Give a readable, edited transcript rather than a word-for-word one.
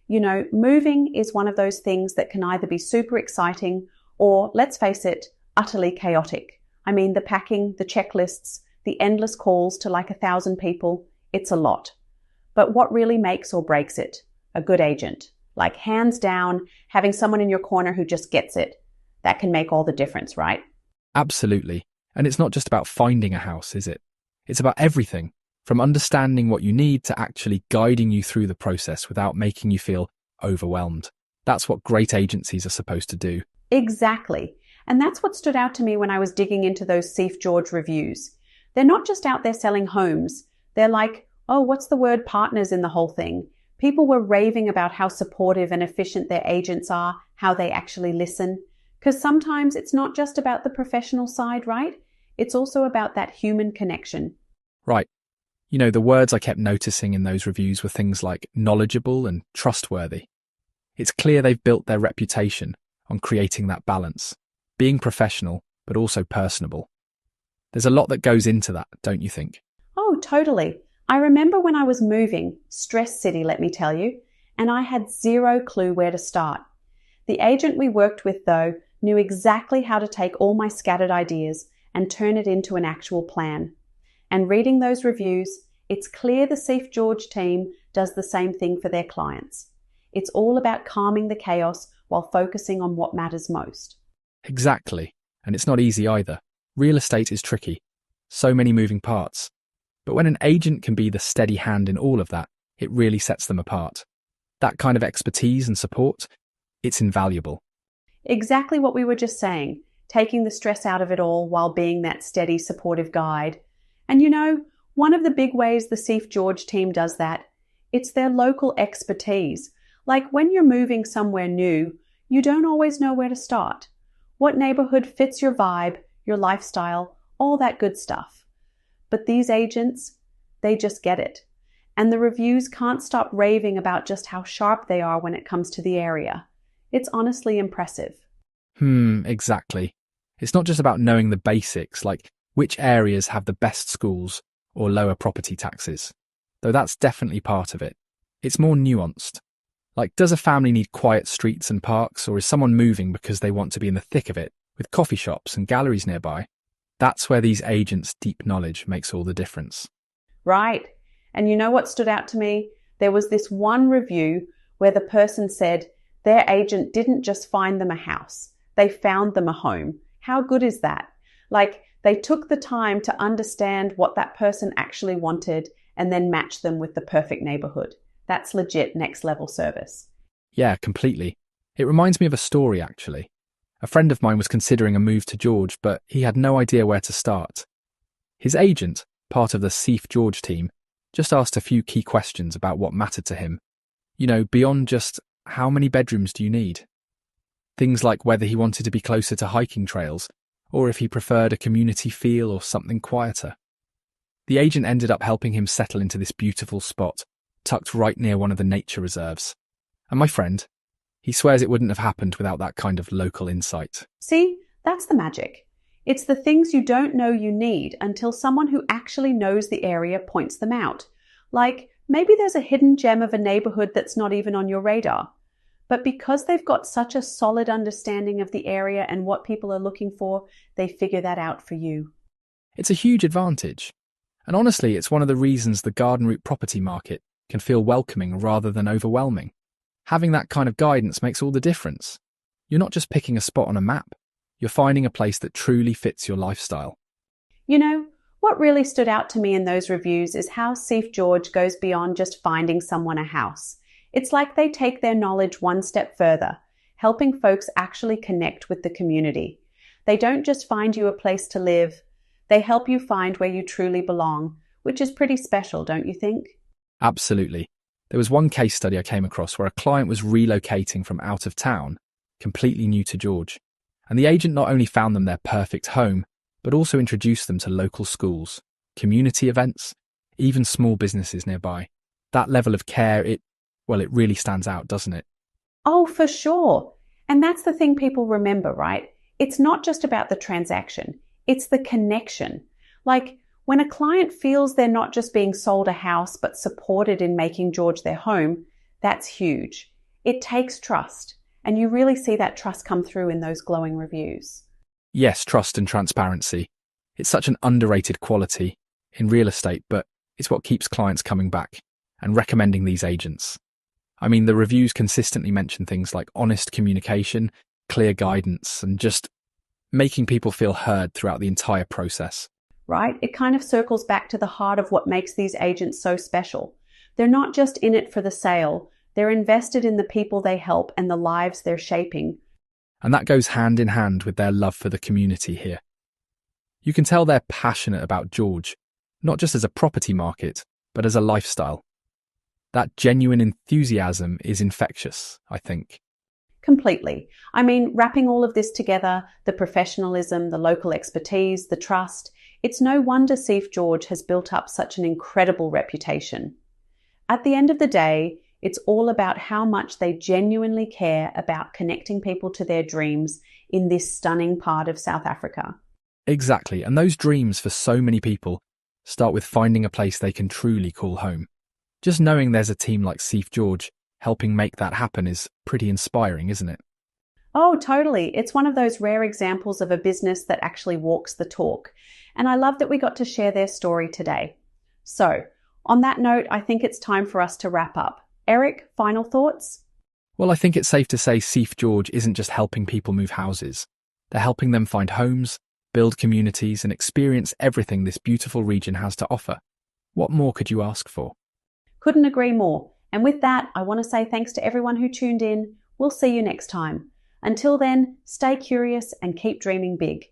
Moving is one of those things that can either be super exciting or, let's face it, utterly chaotic. I mean, the packing, the checklists, the endless calls to like 1,000 people, it's a lot. But what really makes or breaks it? A good agent. Like hands down, having someone in your corner who just gets it. That can make all the difference, right? Absolutely. And it's not just about finding a house, is it? It's about everything, from understanding what you need to actually guiding you through the process without making you feel overwhelmed. That's what great agencies are supposed to do. Exactly. And that's what stood out to me when I was digging into those Seeff George reviews. They're not just out there selling homes. They're like, oh, what's the word, partners in the whole thing. People were raving about how supportive and efficient their agents are, how they actually listen. Because sometimes it's not just about the professional side, right? It's also about that human connection. Right. The words I kept noticing in those reviews were things like knowledgeable and trustworthy. It's clear they've built their reputation on creating that balance, being professional, but also personable. There's a lot that goes into that, don't you think? Oh, totally. I remember when I was moving, stress city, let me tell you, and I had zero clue where to start. The agent we worked with, though, knew exactly how to take all my scattered ideas and turn it into an actual plan. And reading those reviews, it's clear the Seeff George team does the same thing for their clients. It's all about calming the chaos while focusing on what matters most. Exactly. And it's not easy either. Real estate is tricky. So many moving parts. But when an agent can be the steady hand in all of that, it really sets them apart. That kind of expertise and support, it's invaluable. Exactly what we were just saying, taking the stress out of it all while being that steady, supportive guide. And one of the big ways the Seeff George team does that, it's their local expertise. Like when you're moving somewhere new, you don't always know where to start. What neighborhood fits your vibe, your lifestyle, all that good stuff. But these agents, they just get it. And the reviews can't stop raving about just how sharp they are when it comes to the area. It's honestly impressive. Exactly. It's not just about knowing the basics, like which areas have the best schools or lower property taxes, though that's definitely part of it. It's more nuanced. Like, does a family need quiet streets and parks, or is someone moving because they want to be in the thick of it, with coffee shops and galleries nearby? That's where these agents' deep knowledge makes all the difference. Right. And you know what stood out to me? There was this one review where the person said their agent didn't just find them a house, they found them a home. How good is that? Like, they took the time to understand what that person actually wanted and then match them with the perfect neighborhood. That's legit next level service. Yeah, completely. It reminds me of a story, actually. A friend of mine was considering a move to George, but he had no idea where to start. His agent, part of the Seeff George team, just asked a few key questions about what mattered to him. Beyond just how many bedrooms do you need? Things like whether he wanted to be closer to hiking trails, or if he preferred a community feel or something quieter. The agent ended up helping him settle into this beautiful spot, tucked right near one of the nature reserves. And my friend, he swears it wouldn't have happened without that kind of local insight. See, that's the magic. It's the things you don't know you need until someone who actually knows the area points them out. Like, maybe there's a hidden gem of a neighborhood that's not even on your radar. But because they've got such a solid understanding of the area and what people are looking for, they figure that out for you. It's a huge advantage. And honestly, it's one of the reasons the garden route property market can feel welcoming rather than overwhelming. Having that kind of guidance makes all the difference. You're not just picking a spot on a map. You're finding a place that truly fits your lifestyle. What really stood out to me in those reviews is how Seeff George goes beyond just finding someone a house. It's like they take their knowledge one step further, helping folks actually connect with the community. They don't just find you a place to live, they help you find where you truly belong, which is pretty special, don't you think? Absolutely. There was one case study I came across where a client was relocating from out of town, completely new to George. And the agent not only found them their perfect home, but also introduced them to local schools, community events, even small businesses nearby. That level of care, it really stands out, doesn't it? Oh, for sure. And that's the thing people remember, right? It's not just about the transaction. It's the connection. Like, when a client feels they're not just being sold a house, but supported in making George their home, that's huge. It takes trust, and you really see that trust come through in those glowing reviews. Yes, trust and transparency. It's such an underrated quality in real estate, but it's what keeps clients coming back and recommending these agents. I mean, the reviews consistently mention things like honest communication, clear guidance, and just making people feel heard throughout the entire process. Right? It kind of circles back to the heart of what makes these agents so special. They're not just in it for the sale, they're invested in the people they help and the lives they're shaping. And that goes hand in hand with their love for the community here. You can tell they're passionate about George, not just as a property market, but as a lifestyle. That genuine enthusiasm is infectious, I think. Completely. I mean, wrapping all of this together, the professionalism, the local expertise, the trust, it's no wonder Seeff George has built up such an incredible reputation. At the end of the day, it's all about how much they genuinely care about connecting people to their dreams in this stunning part of South Africa. Exactly, and those dreams for so many people start with finding a place they can truly call home. Just knowing there's a team like Seeff George helping make that happen is pretty inspiring, isn't it? Oh, totally. It's one of those rare examples of a business that actually walks the talk. And I love that we got to share their story today. So, on that note, I think it's time for us to wrap up. Eric, final thoughts? Well, I think it's safe to say Seeff George isn't just helping people move houses. They're helping them find homes, build communities, and experience everything this beautiful region has to offer. What more could you ask for? Couldn't agree more. And with that, I want to say thanks to everyone who tuned in. We'll see you next time. Until then, stay curious and keep dreaming big.